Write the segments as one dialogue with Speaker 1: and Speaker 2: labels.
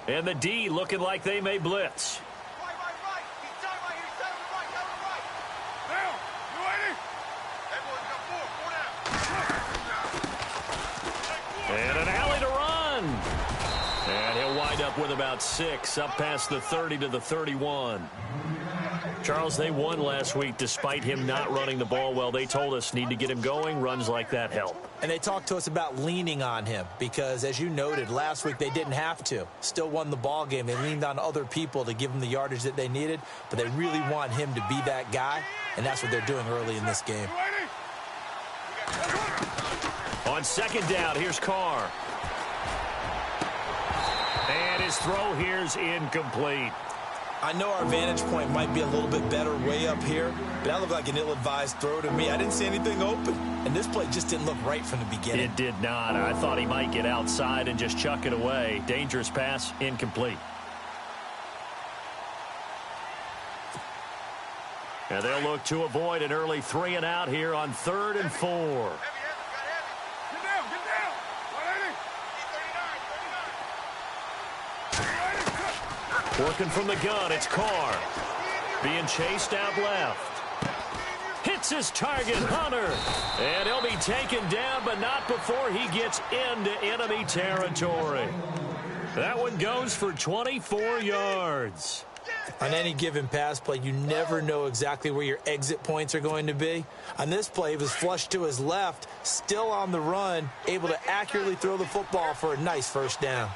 Speaker 1: And the D looking like they may blitz. And an alley to run. And he'll wind up with about 6, up past the 30 to the 31. Charles, they won last week despite him not running the ball well. They told us need to get him going. Runs like that help.
Speaker 2: And they talked to us about leaning on him because, as you noted, last week they didn't have to. Still won the ball game. They leaned on other people to give them the yardage that they needed, but they really want him to be that guy, and that's what they're doing early in this game.
Speaker 1: On second down, here's Carr. And his throw here's incomplete.
Speaker 2: I know our vantage point might be a little bit better way up here, but that looked like an ill-advised throw to me. I didn't see anything open, and this play just didn't look right from the beginning.
Speaker 1: It did not. I thought he might get outside and just chuck it away. Dangerous pass, incomplete. And they'll look to avoid an early 3 and out here on 3rd and 4. Working from the gun, it's Carr. Being chased out left. Hits his target, Hunter. And he'll be taken down, but not before he gets into enemy territory. That one goes for 24 yards.
Speaker 2: On any given pass play, you never know exactly where your exit points are going to be. On this play, he was flushed to his left, still on the run, able to accurately throw the football for a nice first down.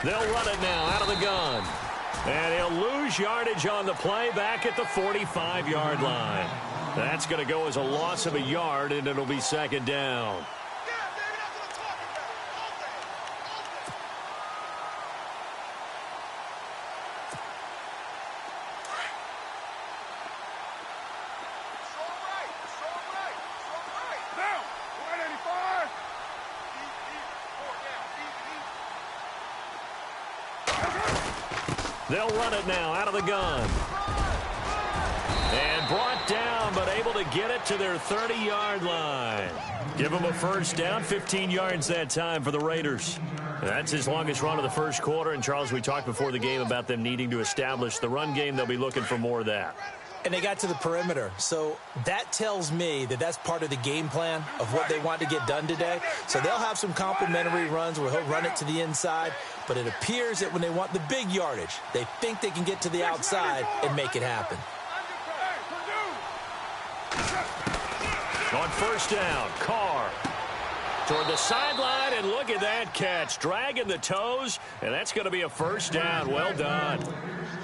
Speaker 1: They'll run it now out of the gun. And he'll lose yardage on the play back at the 45-yard line. That's going to go as a loss of a yard, and it'll be second down. They'll run it now out of the gun. And brought down, but able to get it to their 30-yard line. Give them a first down, 15 yards that time for the Raiders. That's his longest run of the first quarter. And, Charles, we talked before the game about them needing to establish the run game. They'll be looking for more of that.
Speaker 2: And they got to the perimeter. So that tells me that that's part of the game plan of what they want to get done today. So they'll have some complimentary runs where he'll run it to the inside. But it appears that when they want the big yardage, they think they can get to the outside and make it happen.
Speaker 1: On first down, Carr toward the sideline, and look at that catch. Dragging the toes, and that's going to be a first down. Well done.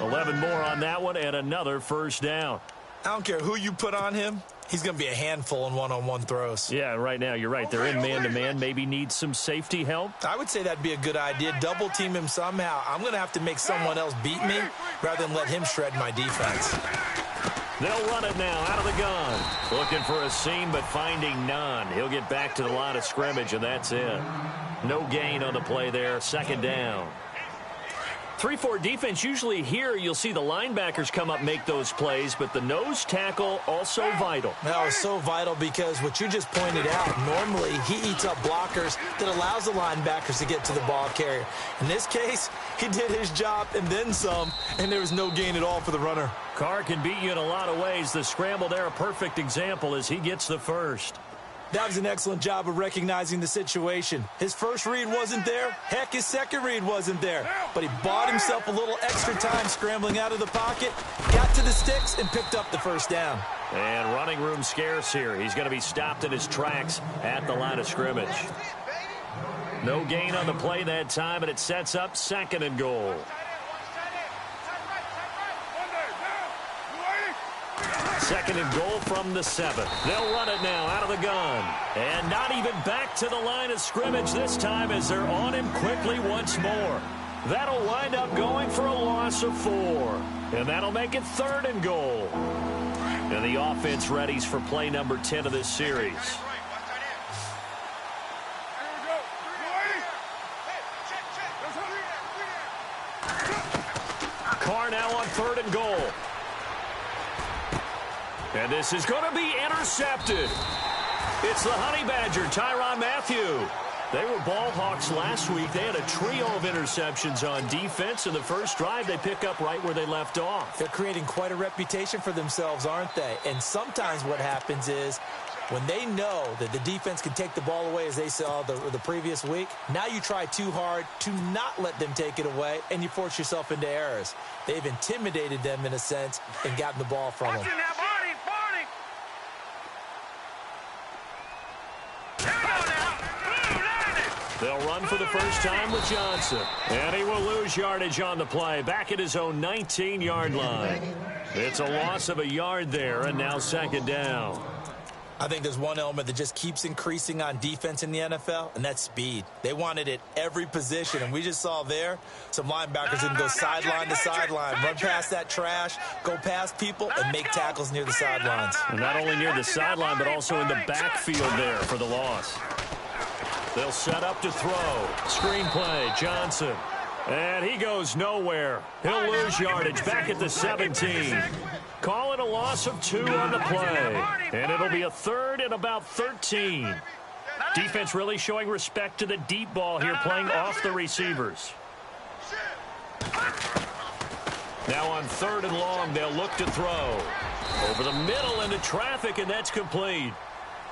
Speaker 1: 11 more on that one, and another first down.
Speaker 2: I don't care who you put on him. He's going to be a handful in one-on-one throws.
Speaker 1: Yeah, right now, you're right. They're in man-to-man. Maybe need some safety help.
Speaker 2: I would say that'd be a good idea. Double-team him somehow. I'm going to have to make someone else beat me rather than let him shred my defense.
Speaker 1: They'll run it now out of the gun. Looking for a seam, but finding none. He'll get back to the line of scrimmage, and that's it. No gain on the play there. Second down. 3-4 defense, usually here you'll see the linebackers come up, make those plays, but the nose tackle also vital.
Speaker 2: That was so vital because what you just pointed out, normally he eats up blockers that allows the linebackers to get to the ball carrier. In this case, he did his job and then some, and there was no gain at all for the runner.
Speaker 1: Carr can beat you in a lot of ways. The scramble there, a perfect example as he gets the first.
Speaker 2: That was an excellent job of recognizing the situation. His first read wasn't there. Heck, his second read wasn't there. But he bought himself a little extra time scrambling out of the pocket, got to the sticks, and picked up the first down.
Speaker 1: And running room scarce here. He's going to be stopped in his tracks at the line of scrimmage. No gain on the play that time, and it sets up second and goal. Second and goal from the 7. They'll run it now out of the gun. And not even back to the line of scrimmage this time as they're on him quickly once more. That'll wind up going for a loss of 4. And that'll make it third and goal. And the offense readies for play number 10 of this series. Carr now on third and goal. And this is going to be intercepted. It's the Honey Badger, Tyrann Mathieu. They were ball hawks last week. They had a trio of interceptions on defense. In the first drive, they pick up right where they left off.
Speaker 2: They're creating quite a reputation for themselves, aren't they? And sometimes what happens is when they know that the defense can take the ball away, as they saw the previous week, now you try too hard to not let them take it away, and you force yourself into errors. They've intimidated them in a sense and gotten the ball from them.
Speaker 1: They'll run for the first time with Johnson. And he will lose yardage on the play. Back at his own 19-yard line. It's a loss of a yard there, and now second down.
Speaker 2: I think there's one element that just keeps increasing on defense in the NFL, and that's speed. They want it at every position, and we just saw there some linebackers who can go sideline to sideline, run past that trash, go past people, and make tackles near the sidelines.
Speaker 1: And not only near the sideline, but also in the backfield there for the loss. They'll set up to throw. Screen play, Johnson. And he goes nowhere. He'll lose yardage back at the 17. Call it a loss of 2 on the play. And it'll be a third and about 13. Defense really showing respect to the deep ball here, playing off the receivers. Now on 3rd and long, they'll look to throw. Over the middle into traffic, and that's complete.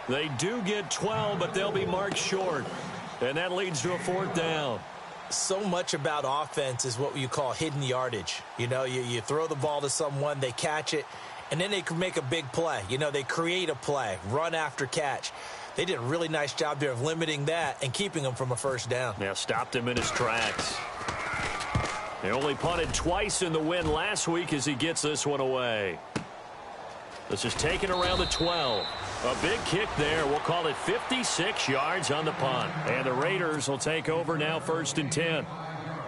Speaker 1: They do get 12, but they'll be marked short. And that leads to a 4th down.
Speaker 2: So much about offense is what you call hidden yardage. You know, you throw the ball to someone, they catch it, and then they can make a big play. You know, they create a play, run after catch. They did a really nice job there of limiting that and keeping him from a first down.
Speaker 1: Now stopped him in his tracks. They only punted twice in the win last week as he gets this one away. This is taken around the 12. A big kick there. We'll call it 56 yards on the punt. And the Raiders will take over now 1st and 10.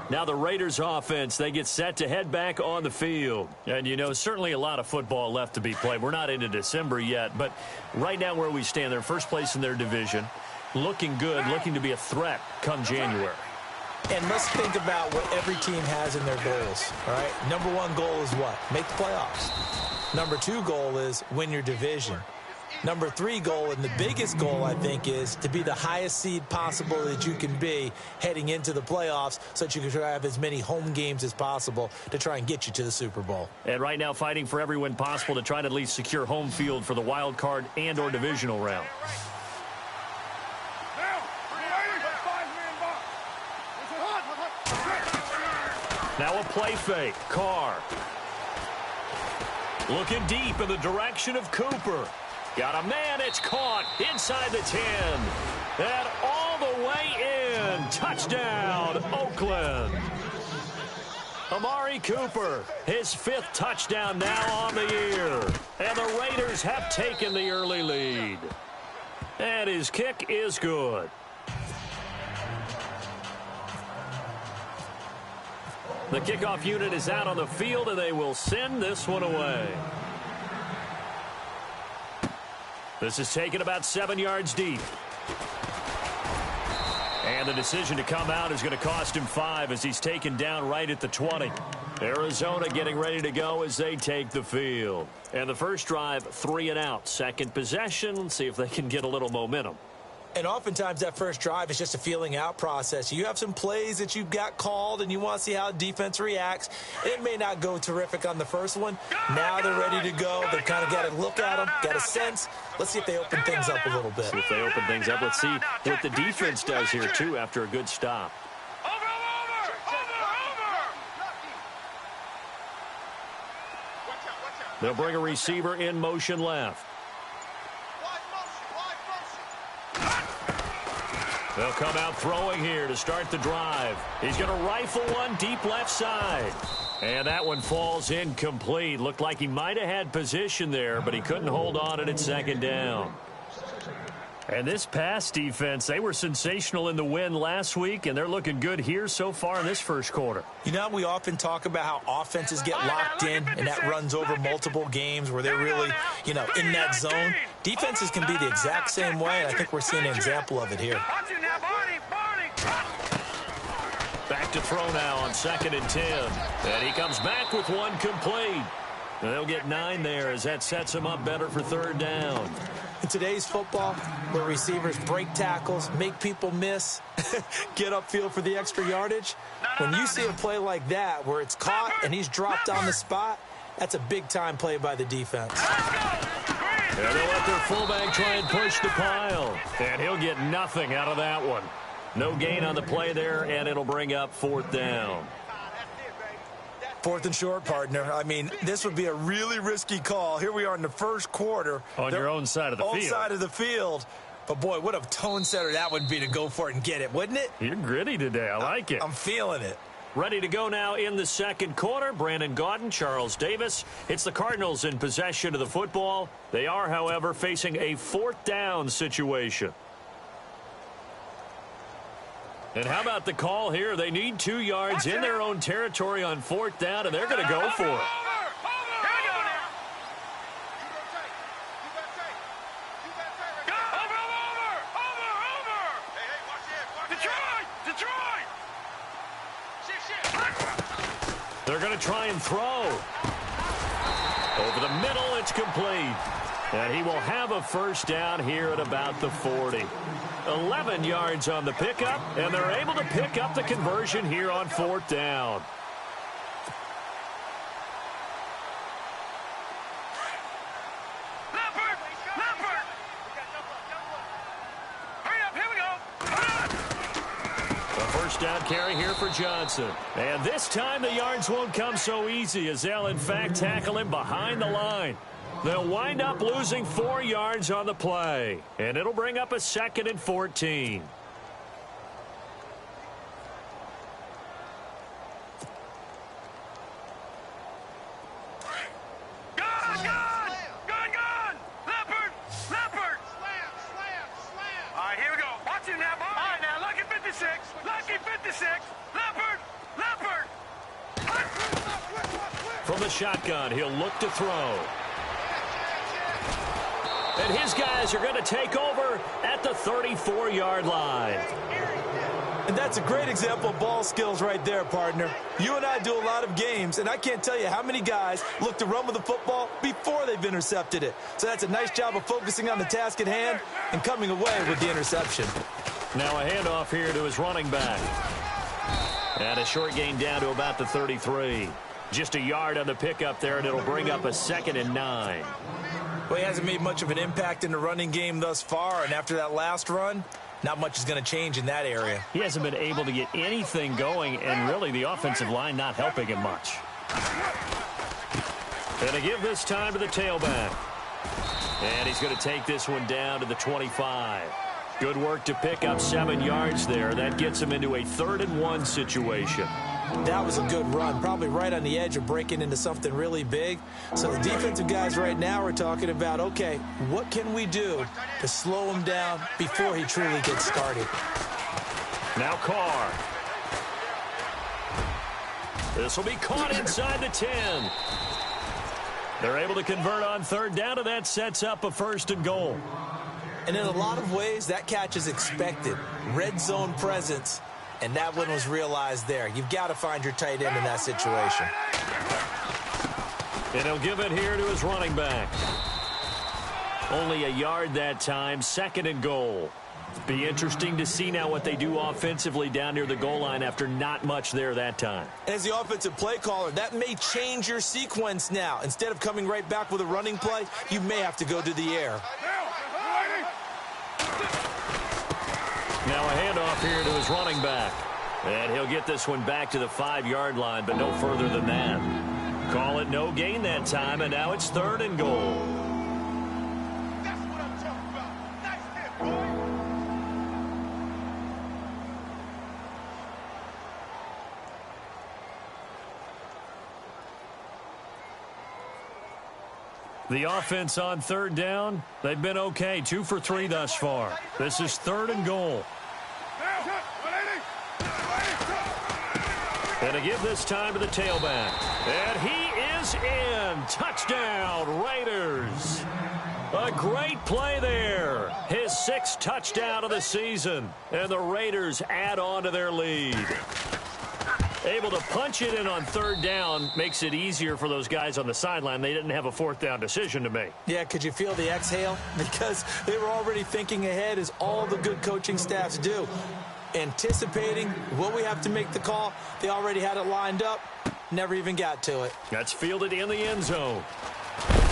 Speaker 1: Now the Raiders offense, they get set to head back on the field. And, you know, certainly a lot of football left to be played. We're not into December yet, but right now where we stand, they're first place in their division. Looking good, looking to be a threat come January.
Speaker 2: And let's think about what every team has in their goals, all right? Number 1 goal is what? Make the playoffs. Number 2 goal is win your division. Number 3 goal, and the biggest goal, I think, is to be the highest seed possible that you can be heading into the playoffs so that you can try to have as many home games as possible to try and get you to the Super Bowl.
Speaker 1: And right now fighting for every win possible to try to at least secure home field for the wild card and or divisional round. Now a play fake. Carr. Looking deep in the direction of Cooper. Got a man, it's caught inside the 10. And all the way in. Touchdown, Oakland. Amari Cooper, his 5th touchdown now on the year. And the Raiders have taken the early lead. And his kick is good. The kickoff unit is out on the field, and they will send this one away. This is taken about 7 yards deep. And the decision to come out is going to cost him 5 as he's taken down right at the 20. Arizona getting ready to go as they take the field. And the first drive, 3 and out. Second possession, see if they can get a little momentum.
Speaker 2: And oftentimes that first drive is just a feeling out process. You have some plays that you've got called and you want to see how defense reacts. It may not go terrific on the first one. Now they're ready to go. They've kind of got to look at them, got a sense. Let's see if they open things up a little bit.
Speaker 1: See if they open things up. Let's see what the defense does here, too, after a good stop. They'll bring a receiver in motion left. They'll come out throwing here to start the drive. He's going to rifle one deep left side. And that one falls incomplete. Looked like he might have had position there, but he couldn't hold on at second down. And this pass defense, they were sensational in the win last week, and they're looking good here so far in this first quarter.
Speaker 2: You know, we often talk about how offenses get locked in, and that runs over multiple games where they're really, you know, in that zone. Defenses can be the exact same way, and I think we're seeing an example of it here.
Speaker 1: Back to throw now on 2nd and 10. And he comes back with one complete. They'll get 9 there as that sets them up better for third down.
Speaker 2: In today's football, where receivers break tackles, make people miss, get upfield for the extra yardage, when you see a play like that where it's caught and he's dropped on the spot, that's a big-time play by the defense.
Speaker 1: And they'll let their fullback try and push the pile. And he'll get nothing out of that one. No gain on the play there, and it'll bring up fourth down.
Speaker 2: 4th and short, partner. I mean, this would be a really risky call. Here we are in the first quarter.
Speaker 1: On your own side of the field.
Speaker 2: Own side of the field. But, boy, what a tone setter that would be to go for it and get it, wouldn't it?
Speaker 1: You're gritty today. I like it.
Speaker 2: I'm feeling it.
Speaker 1: Ready to go now in the second quarter. Brandon Gaudin, Charles Davis. It's the Cardinals in possession of the football. They are, however, facing a fourth down situation. And how about the call here? They need 2 yards in their own territory on fourth down, and they're going to go for it. They're going to try and throw. Over the middle, it's complete. And he will have a first down here at about the 40. 11 yards on the pickup, and they're able to pick up the conversion here on fourth down. Down carry here for Johnson. And this time the yards won't come so easy as they'll in fact tackle him behind the line. They'll wind up losing 4 yards on the play. And it'll bring up a 2nd and 14. From the shotgun, he'll look to throw. And his guys are going to take over at the 34-yard line.
Speaker 2: And that's a great example of ball skills right there, partner. You and I do a lot of games, and I can't tell you how many guys look to run with the football before they've intercepted it. So that's a nice job of focusing on the task at hand and coming away with the interception.
Speaker 1: Now a handoff here to his running back. And a short gain down to about the 33. Just a yard on the pickup there, and it'll bring up a 2nd and 9.
Speaker 2: Well, he hasn't made much of an impact in the running game thus far, and after that last run, not much is going to change in that area.
Speaker 1: He hasn't been able to get anything going, and really the offensive line not helping him much. And to give this time to the tailback. And he's going to take this one down to the 25. Good work to pick up 7 yards there. That gets him into a 3rd and 1 situation.
Speaker 2: That was a good run, probably right on the edge of breaking into something really big. So the defensive guys right now are talking about, okay, what can we do to slow him down before he truly gets started?
Speaker 1: Now Carr. This will be caught inside the 10. They're able to convert on third down, and that sets up a 1st and goal.
Speaker 2: And in a lot of ways, that catch is expected. Red zone presence. And that one was realized there. You've got to find your tight end in that situation.
Speaker 1: And he'll give it here to his running back. Only a yard that time, 2nd and goal. Be interesting to see now what they do offensively down near the goal line after not much there that time.
Speaker 2: As the offensive play caller, that may change your sequence now. Instead of coming right back with a running play, you may have to go to the air.
Speaker 1: Now a handoff here to his running back. And he'll get this one back to the 5-yard line, but no further than that. Call it no gain that time, and now it's 3rd and goal.
Speaker 3: That's what I'm talking about. Nice hit, boy.
Speaker 1: The offense on 3rd down, they've been okay. 2 for 3 thus far. This is 3rd and goal. And to give this time to the tailback. And he is in. Touchdown, Raiders. A great play there. His 6th touchdown of the season. And the Raiders add on to their lead. Able to punch it in on third down makes it easier for those guys on the sideline. They didn't have a fourth down decision to make.
Speaker 2: Yeah, could you feel the exhale? Because they were already thinking ahead, as all the good coaching staffs do. Anticipating, will we have to make the call? They already had it lined up. Never even got to it.
Speaker 1: That's fielded in the end zone.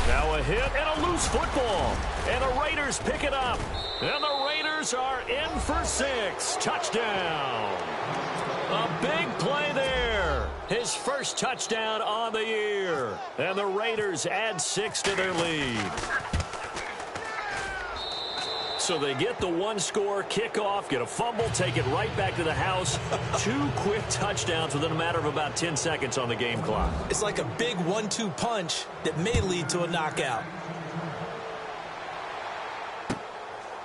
Speaker 1: Now a hit and a loose football. And the Raiders pick it up. And the Raiders are in for 6. Touchdown. A big play there. His first touchdown on the year. And the Raiders add 6 to their lead. So they get the one-score kickoff, get a fumble, take it right back to the house. 2 quick touchdowns within a matter of about 10 seconds on the game clock.
Speaker 2: It's like a big 1-2 punch that may lead to a knockout.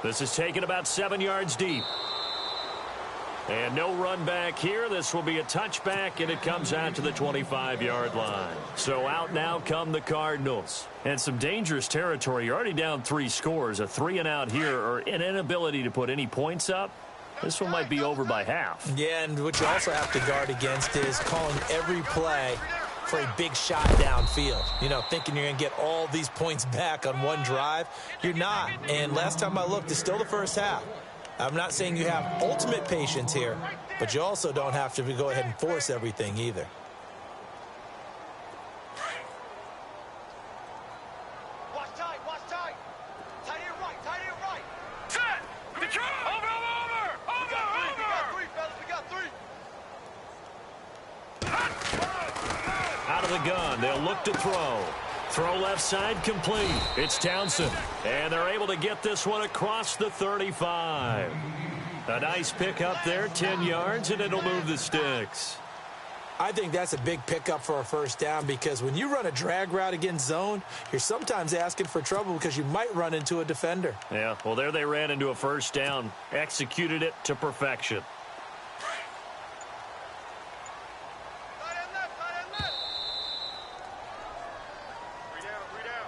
Speaker 1: This is taken about 7 yards deep. And no run back here. This will be a touchback, and it comes out to the 25-yard line. So out now come the Cardinals. And some dangerous territory. You're already down 3 scores. A 3-and-out here, or an inability to put any points up. This one might be over by half.
Speaker 2: Yeah, and what you also have to guard against is calling every play for a big shot downfield. You know, thinking you're going to get all these points back on one drive. You're not. And last time I looked, it's still the first half. I'm not saying you have ultimate patience here, but you also don't have to go ahead and force everything either.
Speaker 3: Watch tight, watch tight. Tight end right.
Speaker 4: Set! Control! Over!
Speaker 3: We got three, fellas, we got 3.
Speaker 1: Out of the gun, they'll look to throw. Throw left side complete. It's Townsend. And they're able to get this one across the 35. A nice pick up there, 10 yards, and it'll move the sticks.
Speaker 2: I think that's a big pickup for a first down, because when you run a drag route against zone, you're sometimes asking for trouble because you might run into a defender.
Speaker 1: Yeah, well, there they ran into a first down. Executed it to perfection.
Speaker 3: Tight end left. 3 down.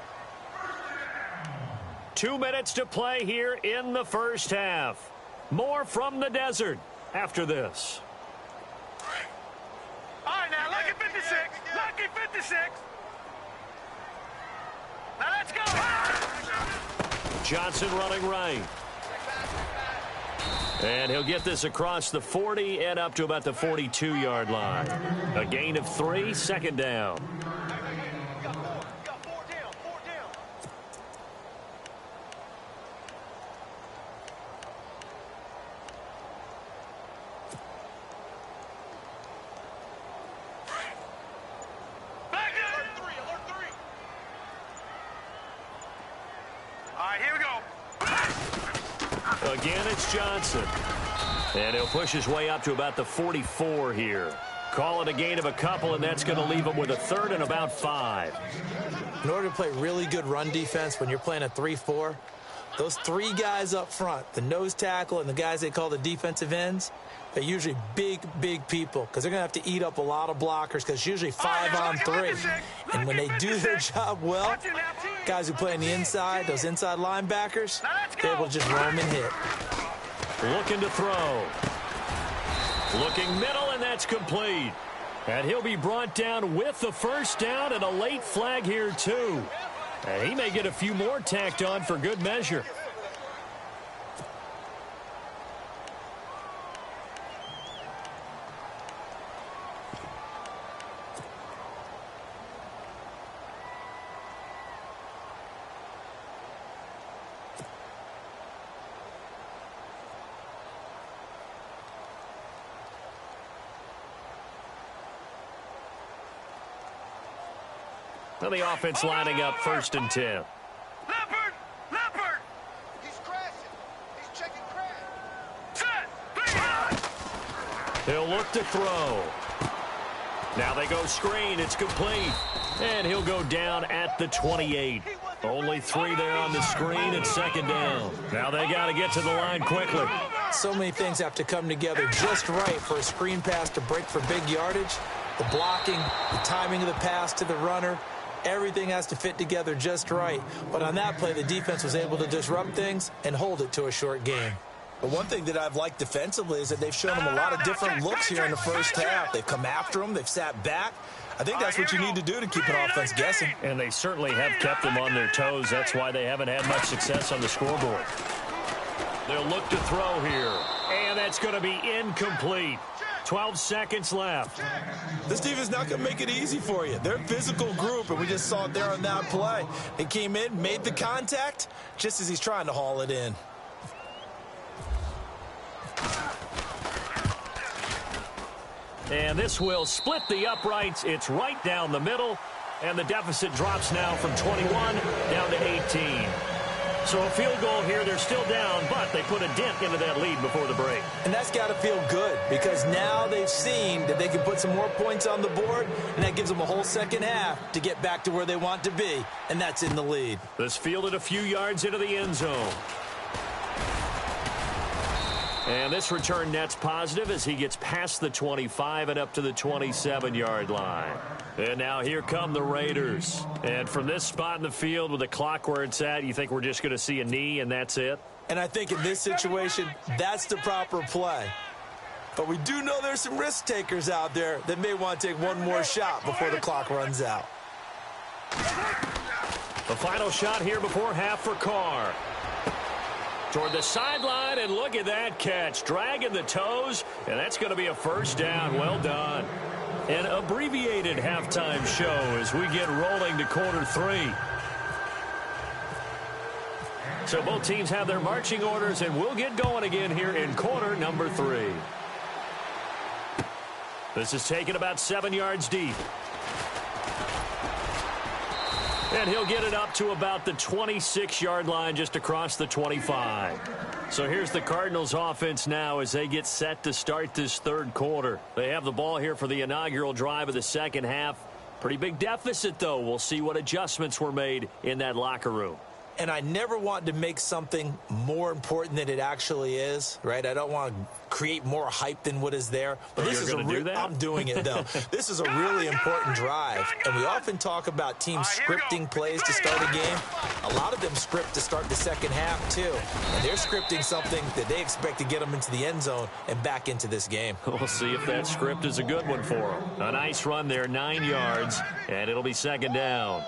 Speaker 1: 2 minutes to play here in the first half. More from the desert after this.
Speaker 4: All right, now, lucky 56. Lucky 56. Now, let's go.
Speaker 1: Johnson running right. And he'll get this across the 40 and up to about the 42-yard line. A gain of 3, second down.
Speaker 3: We got 4 down.
Speaker 4: Back up.
Speaker 3: Alert 3.
Speaker 4: All right, here we go.
Speaker 1: Again, it's Johnson. And he'll push his way up to about the 44 here. Call it a gain of a couple, and that's going to leave him with a 3rd and about 5.
Speaker 2: In order to play really good run defense when you're playing a 3-4, those 3 guys up front, the nose tackle and the guys they call the defensive ends, they're usually big people, because they're going to have to eat up a lot of blockers, because it's usually 5 on 3. And when they do their job well, guys who play on the inside, those inside linebackers, they're able to just roam and hit.
Speaker 1: Looking to throw. Looking middle, and that's complete. And he'll be brought down with the first down, and a late flag here, too. And he may get a few more tacked on for good measure. Well, the offense lining up 1st and 10.
Speaker 4: Leopard!
Speaker 3: He's crashing. He's checking crash.
Speaker 4: Set! 3.
Speaker 1: He'll look to throw. Now they go screen. It's complete. And he'll go down at the 28. Only 3 there on the screen and 2nd down. Now they got to get to the line quickly.
Speaker 2: So many things have to come together just right for a screen pass to break for big yardage. The blocking, the timing of the pass to the runner, everything has to fit together just right. But on that play, the defense was able to disrupt things and hold it to a short game. But one thing that I've liked defensively is that they've shown them a lot of different looks here in the first half. They've come after them. They've sat back. I think that's what you need to do to keep an offense guessing.
Speaker 1: And they certainly have kept them on their toes. That's why they haven't had much success on the scoreboard. They'll look to throw here. And that's going to be incomplete. 12 seconds left.
Speaker 2: This defense is not going to make it easy for you. They're a physical group, and we just saw it there on that play. They came in, made the contact, just as he's trying to haul it in.
Speaker 1: And this will split the uprights. It's right down the middle. And the deficit drops now from 21 down to 18. So a field goal here. They're still down, but they put a dent into that lead before the break.
Speaker 2: And that's got to feel good because now they've seen that they can put some more points on the board, and that gives them a whole second half to get back to where they want to be, and that's in the lead.
Speaker 1: This fielded a few yards into the end zone. And this return net's positive as he gets past the 25 and up to the 27-yard line. And now here come the Raiders. And from this spot in the field with the clock where it's at, you think we're just going to see a knee and that's it?
Speaker 2: And I think in this situation, that's the proper play. But we do know there's some risk takers out there that may want to take one more shot before the clock runs out.
Speaker 1: The final shot here before half for Carr. Toward the sideline, and look at that catch. Dragging the toes, and that's going to be a first down. Well done. An abbreviated halftime show as we get rolling to quarter 3. So both teams have their marching orders, and we'll get going again here in quarter number 3. This is taken about 7 yards deep. And he'll get it up to about the 26-yard line just across the 25. So here's the Cardinals offense now as they get set to start this third quarter. They have the ball here for the inaugural drive of the second half. Pretty big deficit, though. We'll see what adjustments were made in that locker room.
Speaker 2: And I never want to make something more important than it actually is, right? I don't want to create more hype than what is there. But this is I'm doing it, though. This is a really important drive. And we often talk about teams scripting plays to start a game. A lot of them script to start the second half, too. And they're scripting something that they expect to get them into the end zone and back into this game.
Speaker 1: We'll see if that script is a good one for them. A nice run there, 9 yards, and it'll be second down.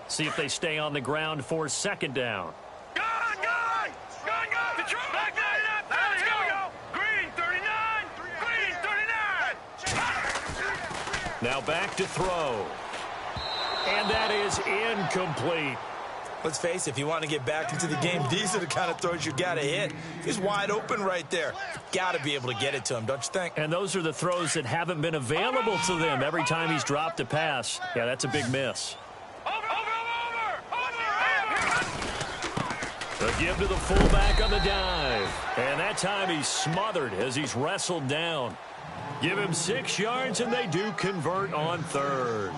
Speaker 1: See if they stay on the ground for second down.
Speaker 4: Gun! Back there! Let's go! Green 39! Green 39!
Speaker 1: Now back to throw. And that is incomplete.
Speaker 2: Let's face it, if you want to get back into the game, these are the kind of throws you got to hit. He's wide open right there. Got to be able to get it to him, don't you think?
Speaker 1: And those are the throws that haven't been available to them every time he's dropped a pass. Yeah, that's a big miss. The give to the fullback on the dive. And that time he's smothered as he's wrestled down. Give him 6 yards, and they do convert on third.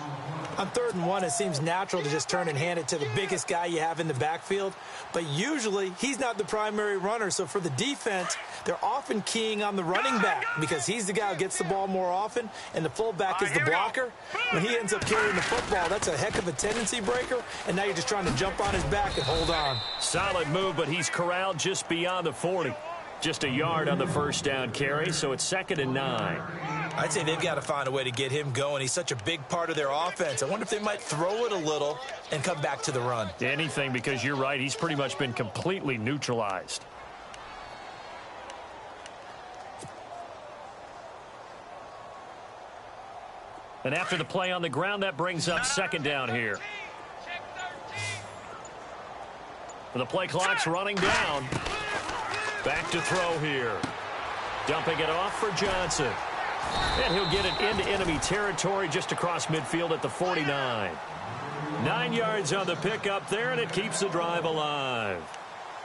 Speaker 2: On 3rd and 1, it seems natural to just turn and hand it to the biggest guy you have in the backfield. But usually, he's not the primary runner. So for the defense, they're often keying on the running back because he's the guy who gets the ball more often, and the fullback is the blocker. When he ends up carrying the football, that's a heck of a tendency breaker, and now you're just trying to jump on his back and hold on.
Speaker 1: Solid move, but he's corralled just beyond the 40. Just a yard on the first down carry, so it's 2nd and 9.
Speaker 2: I'd say they've got to find a way to get him going. He's such a big part of their offense. I wonder if they might throw it a little and come back to the run.
Speaker 1: Anything, because you're right. He's pretty much been completely neutralized. And after the play on the ground, that brings up second down here. And the play clock's running down. Back to throw here. Dumping it off for Johnson. And he'll get it into enemy territory just across midfield at the 49. 9 yards on the pickup there, and it keeps the drive alive.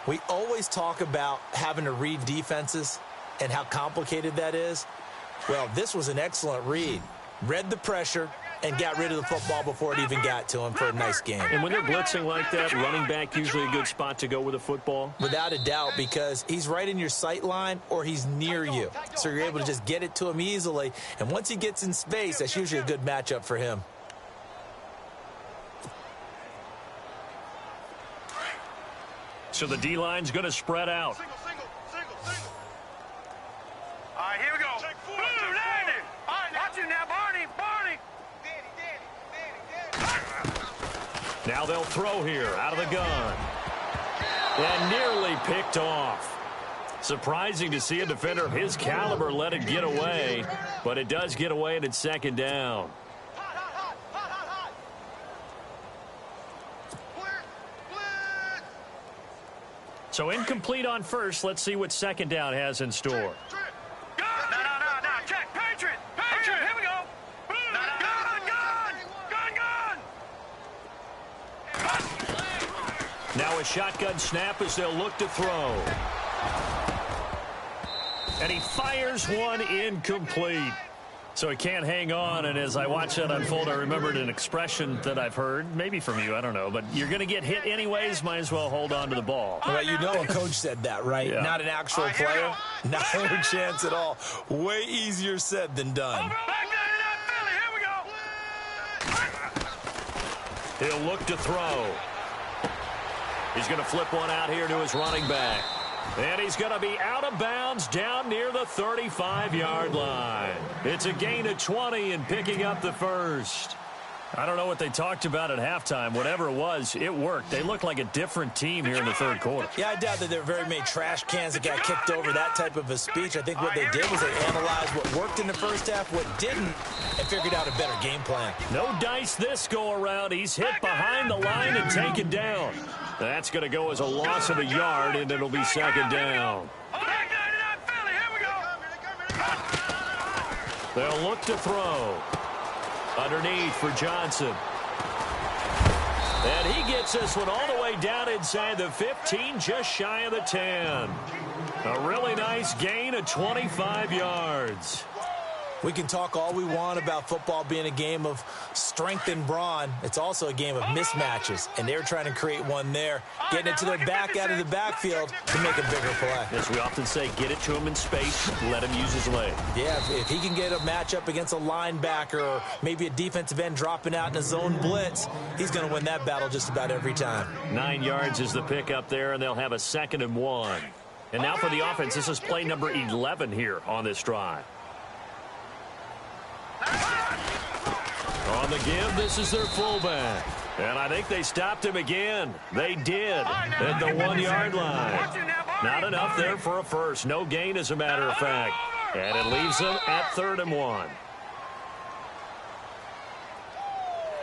Speaker 2: We always talk about having to read defenses and how complicated that is. Well, this was an excellent read. Read the pressure and got rid of the football before it even got to him for a nice game.
Speaker 1: And when they're blitzing like that, running back usually a good spot to go with the football?
Speaker 2: Without a doubt, because he's right in your sight line or he's near you. So you're able to just get it to him easily. And once he gets in space, that's usually a good matchup for him.
Speaker 1: So the D-line's going to spread out.
Speaker 3: Single.
Speaker 4: All right, here we go. Boom, landed. All right, watch it now, Barney.
Speaker 1: Now they'll throw here out of the gun. And nearly picked off. Surprising to see a defender of his caliber let it get away, but it does get away and it's second down.
Speaker 3: Hot. Blitz.
Speaker 1: So incomplete on first. Let's see what second down has in store.
Speaker 4: No. Check. Patriot. Here we go. Boom. Gun.
Speaker 1: Now a shotgun snap as they'll look to throw. And he fires one incomplete. So he can't hang on, and as I watch that unfold, I remembered an expression that I've heard, maybe from you, I don't know, but you're going to get hit anyways, might as well hold on to the ball.
Speaker 2: Well, you know a coach said that, right?
Speaker 1: Yeah.
Speaker 2: Not an actual player. Not a chance at all. Way easier said than done.
Speaker 4: Back down to that Philly. Here we go.
Speaker 1: He'll look to throw. He's going to flip one out here to his running back. And he's going to be out of bounds down near the 35-yard line. It's a gain of 20 and picking up the first. I don't know what they talked about at halftime. Whatever it was, it worked. They looked like a different team here in the third quarter.
Speaker 2: Yeah, I doubt that there were very many trash cans that got kicked over, that type of a speech. I think what they did was they analyzed what worked in the first half, what didn't, and figured out a better game plan.
Speaker 1: No dice this go-around. He's hit behind the line and taken down. That's going to go as a loss of a yard, and it'll be second down.
Speaker 4: Back down to that Philly. Here we go.
Speaker 1: They'll look to throw. Underneath for Johnson. And he gets this one all the way down inside the 15, just shy of the 10. A really nice gain of 25 yards.
Speaker 2: We can talk all we want about football being a game of strength and brawn. It's also a game of mismatches, and they're trying to create one there, getting it to their back out of the backfield to make a bigger play.
Speaker 1: As we often say, get it to him in space, let him use his leg.
Speaker 2: Yeah, if he can get a matchup against a linebacker or maybe a defensive end dropping out in a zone blitz, he's going to win that battle just about every time.
Speaker 1: 9 yards is the pick up there, and they'll have a 2nd and 1. And now for the offense, this is play number 11 here on this drive. On the give, this is their fullback. And I think they stopped him again. They did at the 1-yard line. Not enough there for a first. No gain, as a matter of fact. And it leaves them at 3rd and 1.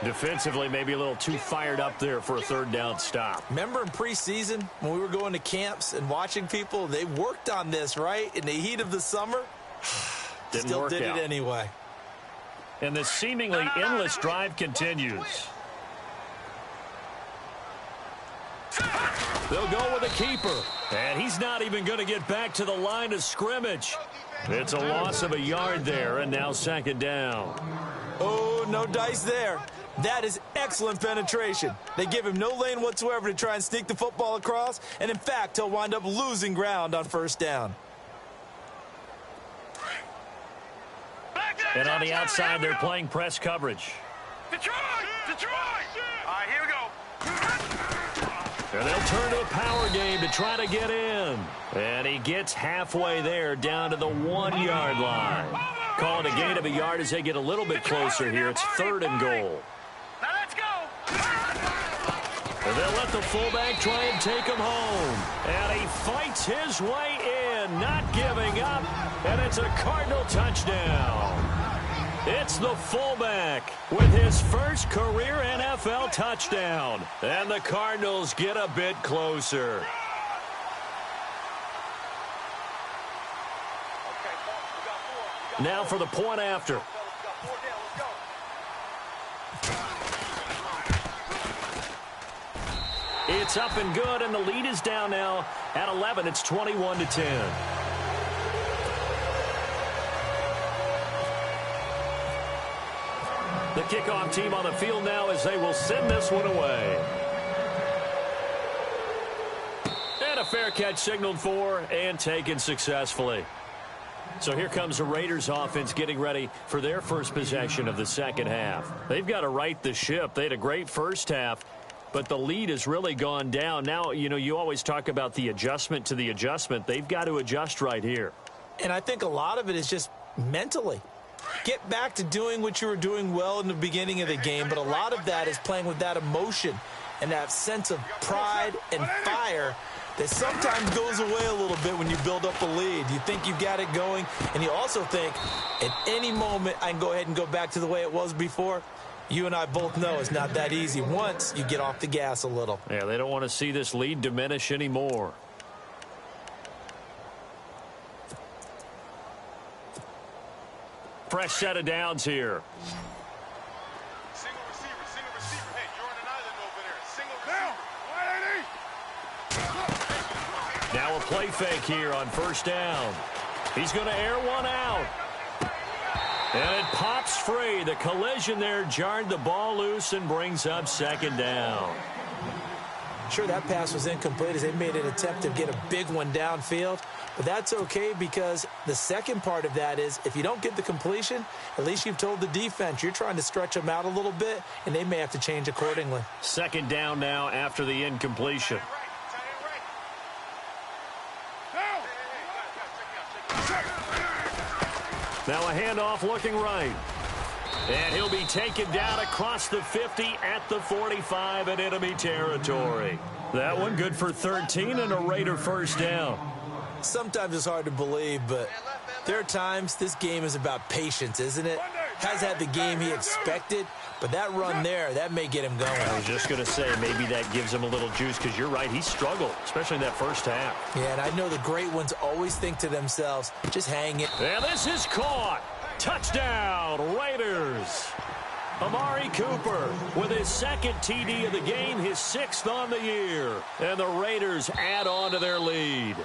Speaker 1: Defensively, maybe a little too fired up there for a 3rd down stop.
Speaker 2: Remember in preseason when we were going to camps and watching people, they worked on this, right? In the heat of the summer, still did it anyway.
Speaker 1: And this seemingly endless drive continues. They'll go with a keeper. And he's not even going to get back to the line of scrimmage. It's a loss of a yard there, and now 2nd down.
Speaker 2: Oh, no dice there. That is excellent penetration. They give him no lane whatsoever to try and sneak the football across, and in fact, he'll wind up losing ground on 1st down.
Speaker 1: And on the outside, they're playing press coverage.
Speaker 4: Detroit! All right, here we go.
Speaker 1: And they'll turn to a power game to try to get in. And he gets halfway there down to the 1-yard line. Calling a gain of a yard as they get a little bit closer here. It's 3rd and goal.
Speaker 4: Now let's go.
Speaker 1: And they'll let the fullback try and take him home. And he fights his way in, not giving up. And it's a Cardinal touchdown. It's the fullback with his first career NFL touchdown. And the Cardinals get a bit closer. Now for the point after. It's up and good, and the lead is down now at 11. It's 21-10. The kickoff team on the field now as they will send this one away. And a fair catch signaled for and taken successfully. So here comes the Raiders offense getting ready for their first possession of the second half. They've got to right the ship. They had a great first half, but the lead has really gone down. Now, you always talk about the adjustment to the adjustment. They've got to adjust right here.
Speaker 2: And I think a lot of it is just mentally. Get back to doing what you were doing well in the beginning of the game, but a lot of that is playing with that emotion and that sense of pride and fire that sometimes goes away a little bit when you build up a lead. You think you've got it going, and you also think at any moment I can go ahead and go back to the way it was before. You and I both know it's not that easy once you get off the gas a little.
Speaker 1: Yeah, they don't want to see this lead diminish anymore. Fresh set of downs here.
Speaker 3: Single receiver. Hey, you're on an island over there. Single receiver.
Speaker 1: Now a play fake here on first down. He's going to air one out. And it pops free. The collision there jarred the ball loose and brings up second down.
Speaker 2: Sure, that pass was incomplete as they made an attempt to get a big one downfield. But that's okay because the second part of that is if you don't get the completion, at least you've told the defense you're trying to stretch them out a little bit, and they may have to change accordingly.
Speaker 1: Second down now after the incompletion. Now a handoff looking right. And he'll be taken down across the 50 at the 45 in enemy territory. That one good for 13 and a Raider first down.
Speaker 2: Sometimes it's hard to believe, but there are times this game is about patience, isn't it? Has had the game he expected, but that run there, that may get him going.
Speaker 1: I was just going to say maybe that gives him a little juice because you're right, he struggled, especially in that first half.
Speaker 2: Yeah, and I know the great ones always think to themselves, just hang it.
Speaker 1: And this is caught. Touchdown, Raiders. Amari Cooper with his second TD of the game, his sixth on the year. And the Raiders add on to their lead.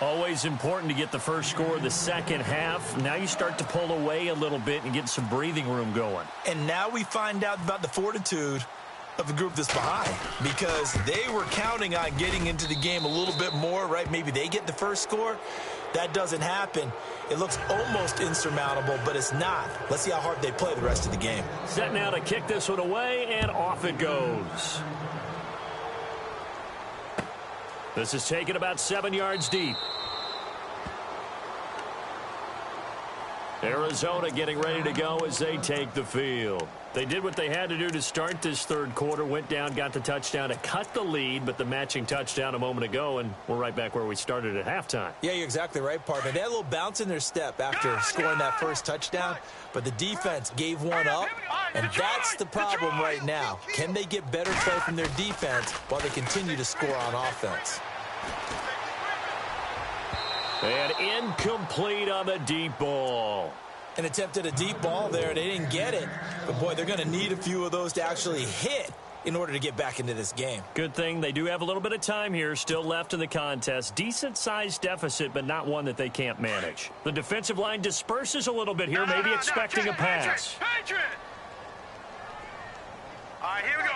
Speaker 1: Always important to get the first score of the second half. Now you start to pull away a little bit and get some breathing room going.
Speaker 2: And now we find out about the fortitude of the group that's behind, because they were counting on getting into the game a little bit more, right? Maybe they get the first score. That doesn't happen. It looks almost insurmountable, but it's not. Let's see how hard they play the rest of the game.
Speaker 1: Set now to kick this one away, and off it goes. This is taken about 7 yards deep. Arizona getting ready to go as they take the field. They did what they had to do to start this third quarter, went down, got the touchdown to cut the lead, but the matching touchdown a moment ago, and we're right back where we started at halftime.
Speaker 2: Yeah, you're exactly right, partner. They had a little bounce in their step after scoring that first touchdown, but the defense gave one up, and that's the problem right now. Can they get better play from their defense while they continue to score on offense?
Speaker 1: And incomplete on the deep ball.
Speaker 2: An attempt at a deep ball there. They didn't get it. But, boy, they're going to need a few of those to actually hit in order to get back into this game.
Speaker 1: Good thing they do have a little bit of time here still left in the contest. Decent-sized deficit, but not one that they can't manage. The defensive line disperses a little bit here, maybe expecting a pass.
Speaker 4: All right, here we go.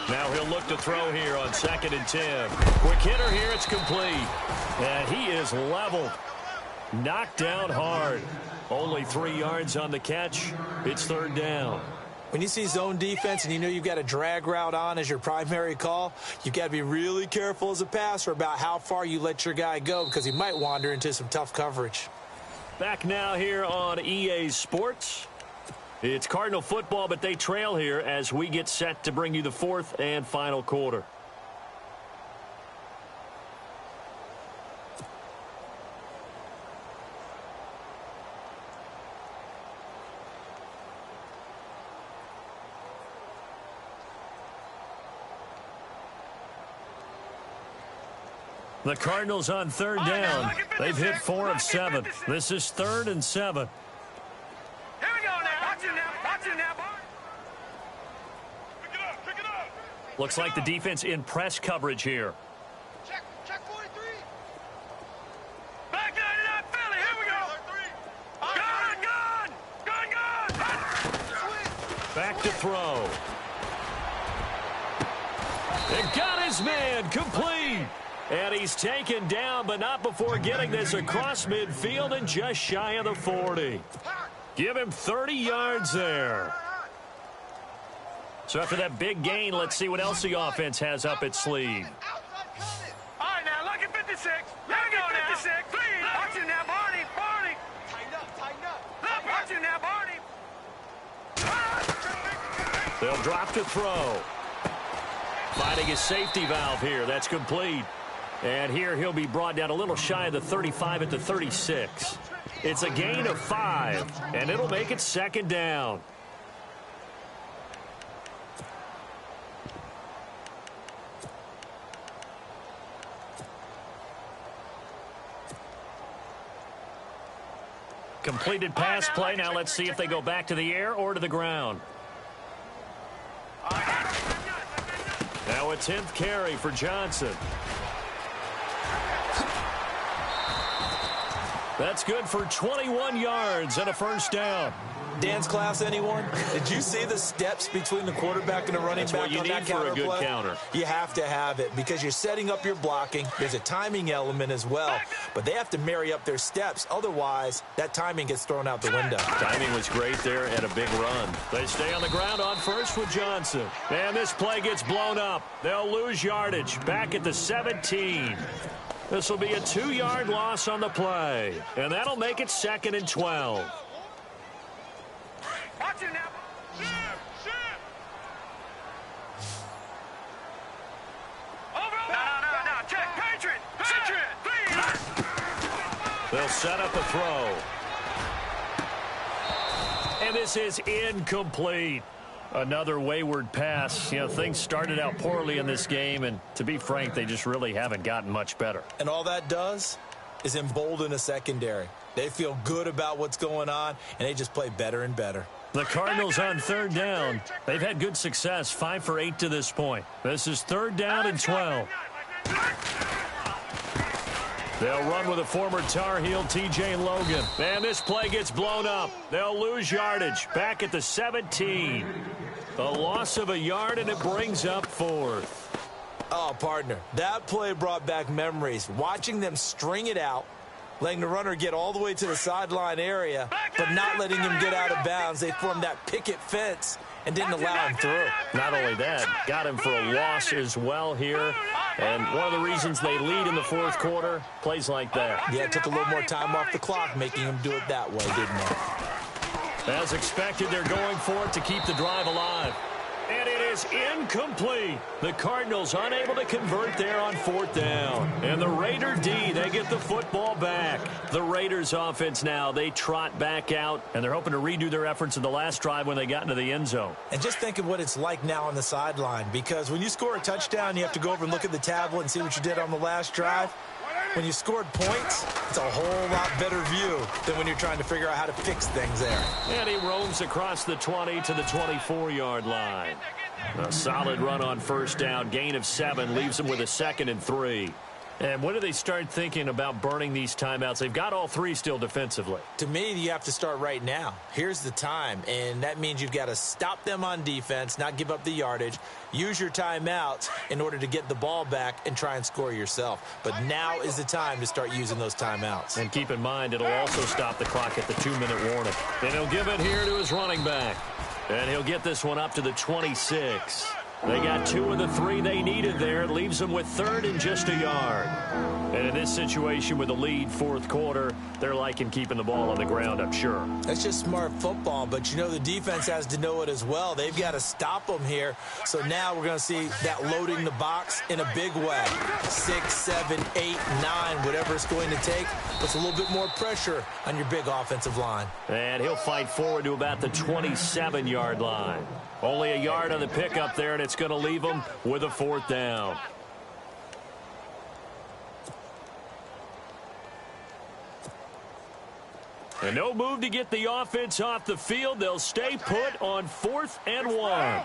Speaker 1: Now he'll look to throw here on 2nd and 10. Quick hitter here, it's complete. And he is leveled. Knocked down hard. Only 3 yards on the catch. It's third down.
Speaker 2: When you see zone defense and you know you've got a drag route on as your primary call, you've got to be really careful as a passer about how far you let your guy go because he might wander into some tough coverage.
Speaker 1: Back now here on EA Sports. It's Cardinal football, but they trail here as we get set to bring you the fourth and final quarter. The Cardinals on third down. They've hit 4 of 7. This is 3rd and 7.
Speaker 4: Here we go now. Watch it now. Watch it now. Pick it up.
Speaker 1: Looks like the defense in press coverage here.
Speaker 3: Check 43.
Speaker 4: Back nine in that
Speaker 1: Back to throw. And got his man complete. And he's taken down, but not before getting this across midfield and just shy of the 40. Give him 30 yards there. So after that big gain, let's see what else the offense has up its sleeve.
Speaker 4: All right, now, look at 56. Let it go now. 56. Please. Watch it now, Barney. Barney. Tighten up. Look, watch it now, Barney.
Speaker 1: They'll drop to throw. Finding his safety valve here. That's complete. And here he'll be brought down a little shy of the 35 at the 36. It's a gain of 5, and it'll make it second down. Completed pass play. Now let's see if they go back to the air or to the ground. Now a 10th carry for Johnson. That's good for 21 yards and a first down.
Speaker 2: Dance class, anyone? Did you see the steps between the quarterback and the running back on that counter play? That's what you need for a good counter. You have to have it because you're setting up your blocking. There's a timing element as well, but they have to marry up their steps. Otherwise, that timing gets thrown out the window.
Speaker 1: Timing was great there and a big run. They stay on the ground on first with Johnson. And this play gets blown up. They'll lose yardage back at the 17. This will be a 2-yard loss on the play, and that'll make it second and 12.
Speaker 4: Watch it now. Over. No. Check. Patriot. Please.
Speaker 1: They'll set up a throw. And this is incomplete. Another wayward pass. You know, things started out poorly in this game, and to be frank, they just really haven't gotten much better.
Speaker 2: And all that does is embolden a secondary. They feel good about what's going on, and they just play better and better.
Speaker 1: The Cardinals on third down. They've had good success, 5 for 8 to this point. This is third down and 12. They'll run with a former Tar Heel, T.J. Logan. And this play gets blown up. They'll lose yardage back at the 17. A loss of a yard, and it brings up 4th.
Speaker 2: Oh, partner, that play brought back memories. Watching them string it out, letting the runner get all the way to the sideline area, but not letting him get out of bounds. They formed that picket fence and didn't allow him through.
Speaker 1: Not only that, got him for a loss as well here. And one of the reasons they lead in the fourth quarter, plays like that.
Speaker 2: Yeah, it took a little more time off the clock, making him do it that way, didn't it?
Speaker 1: As expected, they're going for it to keep the drive alive. And it is incomplete. The Cardinals unable to convert there on 4th down. And the Raider D, they get the football back. The Raiders offense now, they trot back out, and they're hoping to redo their efforts in the last drive when they got into the end zone.
Speaker 2: And just think of what it's like now on the sideline, because when you score a touchdown, you have to go over and look at the tablet and see what you did on the last drive. When you scored points, it's a whole lot better view than when you're trying to figure out how to fix things there.
Speaker 1: And he roams across the 20 to the 24-yard line. A solid run on first down. Gain of 7 leaves him with a 2nd and 3. And when do they start thinking about burning these timeouts? They've got all 3 still defensively.
Speaker 2: To me, you have to start right now. Here's the time, and that means you've got to stop them on defense, not give up the yardage, use your timeouts in order to get the ball back and try and score yourself. But now is the time to start using those timeouts.
Speaker 1: And keep in mind, it'll also stop the clock at the 2-minute warning. And he'll give it here to his running back. And he'll get this one up to the 26. They got 2 of the 3 they needed there. It leaves them with 3rd and just a yard. And in this situation with a lead, fourth quarter, they're liking keeping the ball on the ground, I'm sure.
Speaker 2: That's just smart football, but you know the defense has to know it as well. They've got to stop them here. So now we're going to see that loading the box in a big way. 6, 7, 8, 9, whatever it's going to take. Puts a little bit more pressure on your big offensive line.
Speaker 1: And he'll fight forward to about the 27-yard line. Only a yard on the pickup there, and it's going to leave them with a 4th down. And no move to get the offense off the field. They'll stay put on 4th and 1.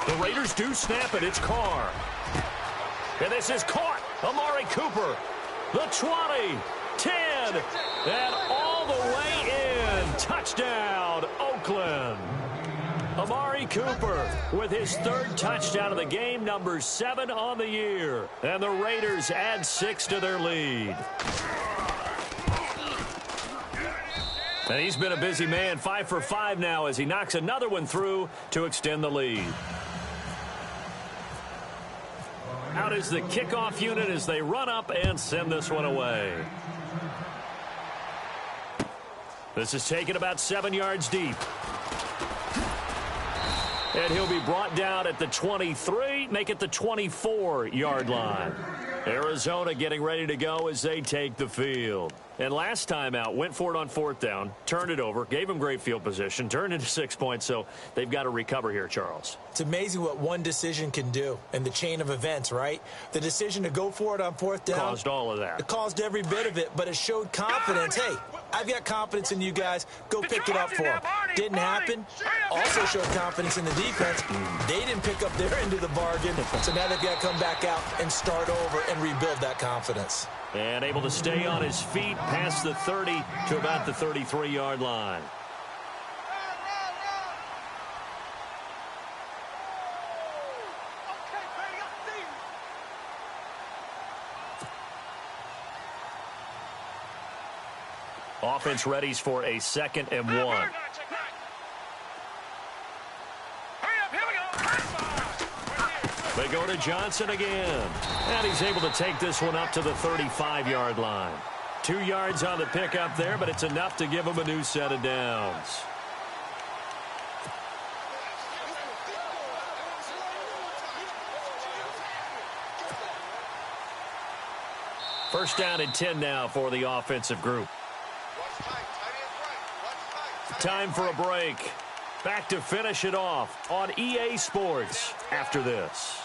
Speaker 1: The Raiders do snap it. It's Carr. And this is caught. Amari Cooper. The 20, 10, and all all the way in. Touchdown, Oakland. Amari Cooper with his third touchdown of the game, number 7 on the year. And the Raiders add 6 to their lead. And he's been a busy man, 5 for 5 now as he knocks another one through to extend the lead. Out is the kickoff unit as they run up and send this one away. This is taken about 7 yards deep. And he'll be brought down at the 23, make it the 24-yard line. Arizona getting ready to go as they take the field. And last time out, went for it on 4th down, turned it over, gave them great field position, turned into 6 points, so they've got to recover here, Charles.
Speaker 2: It's amazing what one decision can do in the chain of events, right? The decision to go for it on 4th down.
Speaker 1: Caused all of that.
Speaker 2: It caused every bit of it, but it showed confidence. Hey, I've got confidence in you guys. Go pick it up for them. Didn't happen. Also showed confidence in the defense. They didn't pick up their end of the bargain, so now they've got to come back out and start over and rebuild that confidence.
Speaker 1: And able to stay on his feet past the 30 to about the 33-yard line. Offense readies for a 2nd and 1. They go to Johnson again. And he's able to take this one up to the 35-yard line. 2 yards on the pickup there, but it's enough to give him a new set of downs. First down and 10 now for the offensive group. Time for a break. Back to finish it off on EA Sports after this.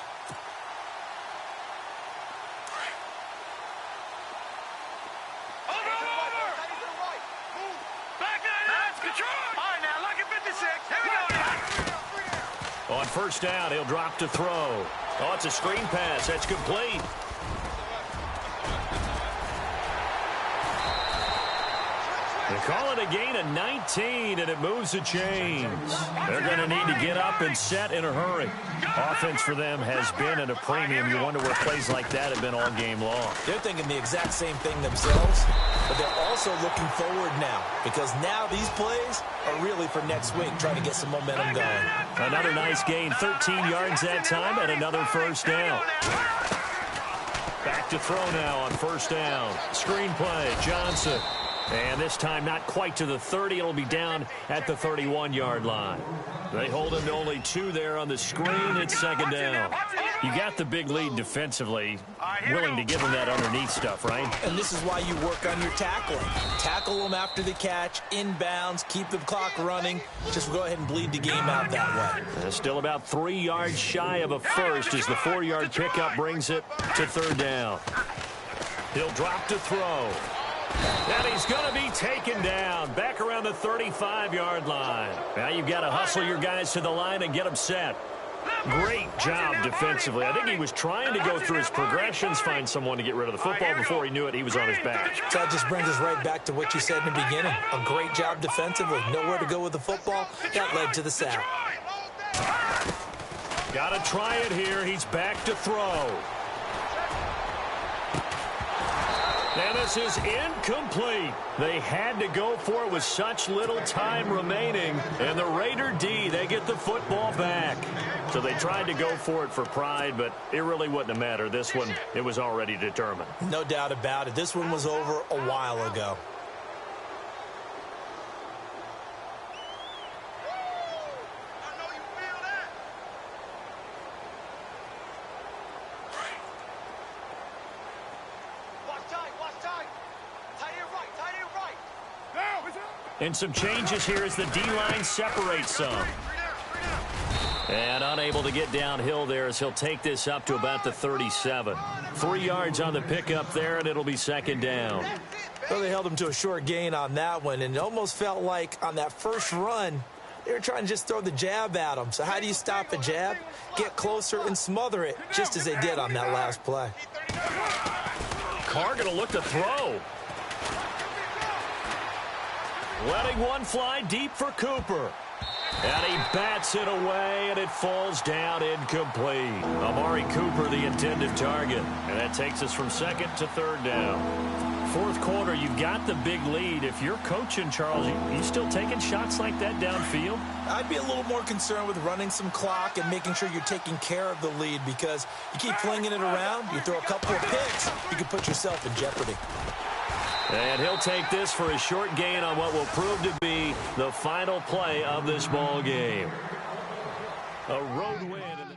Speaker 1: On first down, he'll drop to throw. Oh, it's a screen pass. That's complete. They call it a gain of 19, and it moves the chains. They're going to need to get up and set in a hurry. Offense for them has been at a premium. You wonder where plays like that have been all game long.
Speaker 2: They're thinking the exact same thing themselves, but they're also looking forward now because now these plays are really for next week, trying to get some momentum going.
Speaker 1: Another nice gain, 13 yards that time, and another first down. Back to throw now on first down. Screen play, Johnson. And this time not quite to the 30. It'll be down at the 31-yard line. They hold him to only 2 there on the screen. It's 2nd down. You got the big lead defensively, willing to give them that underneath stuff, right?
Speaker 2: And this is why you work on your tackling. Tackle them after the catch, inbounds, keep the clock running. Just go ahead and bleed the game out that way.
Speaker 1: Still about 3 yards shy of a first as the 4-yard pickup brings it to 3rd down. He'll drop to throw. And he's going to be taken down back around the 35-yard line. Now you've got to hustle your guys to the line and get them set. Great job defensively. I think he was trying to go through his progressions, find someone to get rid of the football. Before he knew it, he was on his back.
Speaker 2: So that just brings us right back to what you said in the beginning. A great job defensively. Nowhere to go with the football. That led to the sack.
Speaker 1: Got to try it here. He's back to throw. And this is incomplete. They had to go for it with such little time remaining. And the Raider D, they get the football back. So they tried to go for it for pride, but it really wouldn't have mattered. This one, it was already determined.
Speaker 2: No doubt about it. This one was over a while ago.
Speaker 1: And some changes here as the D-line separates some. And unable to get downhill there as he'll take this up to about the 37. 3 yards on the pickup there, and it'll be 2nd down.
Speaker 2: Well, they held him to a short gain on that one, and it almost felt like on that first run, they were trying to just throw the jab at him. So how do you stop a jab? Get closer and smother it, just as they did on that last play.
Speaker 1: Carr going to look to throw. Letting one fly deep for Cooper. And he bats it away, and it falls down incomplete. Amari Cooper, the intended target. And that takes us from second to third down. Fourth quarter, you've got the big lead. If you're coaching, Charles, you still taking shots like that downfield?
Speaker 2: I'd be a little more concerned with running some clock and making sure you're taking care of the lead, because you keep flinging it around, you throw a couple of picks, you can put yourself in jeopardy.
Speaker 1: And he'll take this for a short gain on what will prove to be the final play of this ball game. A road win.